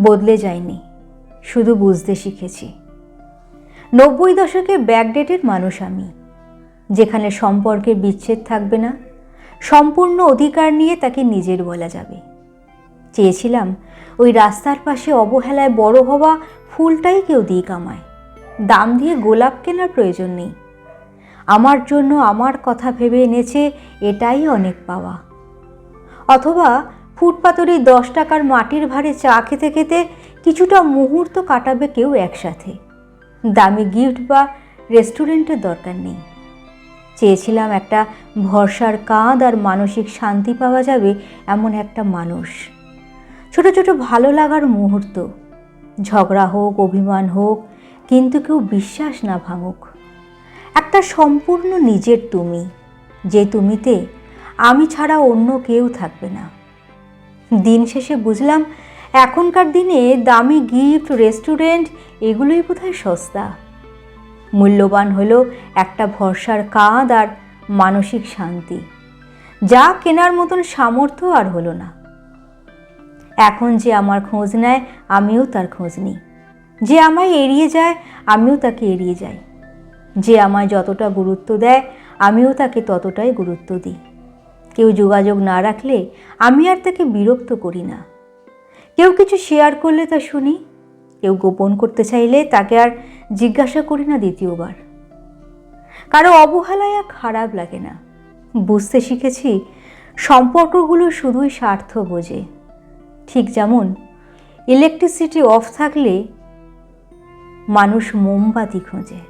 বদলে যায়নি, শুধু বুঝতে শিখেছি। 90 দশকের ব্যাকডেটের মানুষ আমি, যেখানে সম্পর্কের বিচ্ছেদ থাকবে না, সম্পূর্ণ অধিকার নিয়ে তাকে নিজের বলা যাবে। চেয়েছিলাম ওই রাস্তার পাশে অবহেলায় বড় হওয়া ফুলটাই কেউ দিক আমায়, দাম দিয়ে গোলাপ কেনার প্রয়োজন নেই। আমার জন্য আমার কথা ভেবে এনেছে, এটাই অনেক পাওয়া। অথবা ফুটপাতের এই 10 টাকার মাটির ভাঁড়ে চা খেতে খেতে কিছুটা মুহূর্ত কাটাবে কেউ একসাথে। দামি গিফট বা রেস্টুরেন্টের দরকার নেই। চেয়েছিলাম একটা ভরসার কাঁধ আর মানসিক শান্তি পাওয়া যাবে এমন একটা মানুষ। ছোট ছোট ভালো লাগার মুহূর্ত, ঝগড়া হোক, অভিমান হোক, কিন্তু কেউ বিশ্বাস না ভাঙুক। একটা সম্পূর্ণ নিজের তুমি, যে তুমিতে আমি ছাড়া অন্য কেউ থাকবে না। দিন শেষে বুঝলাম, এখনকার দিনে দামি গিফট, রেস্টুরেন্ট এগুলোই বোধহয় সস্তা। মূল্যবান হলো একটা ভরসার কাঁধ আর মানসিক শান্তি, যা কেনার মতন সামর্থ্য আর হলো না। এখন যে আমার খোঁজ নেয়, আমিও তার খোঁজ নিই। যে আমায় এড়িয়ে যায়, আমিও তাকে এড়িয়ে যাই। যে আমায় যতটা গুরুত্ব দেয়, আমিও তাকে ততটাই গুরুত্ব দিই। কেউ যোগাযোগ না রাখলে আমি আর তাকে বিরক্ত করি না। কেউ কিছু শেয়ার করলে তা শুনি, কেউ গোপন করতে চাইলে তাকে আর জিজ্ঞাসা করি না দ্বিতীয়বার। কারো অবহেলায় আর খারাপ লাগে না। বুঝতে শিখেছি, সম্পর্কগুলো শুধুই স্বার্থ বোঝে। ঠিক যেমন ইলেকট্রিসিটি অফ থাকলে মানুষ মোমবাতি খোঁজে।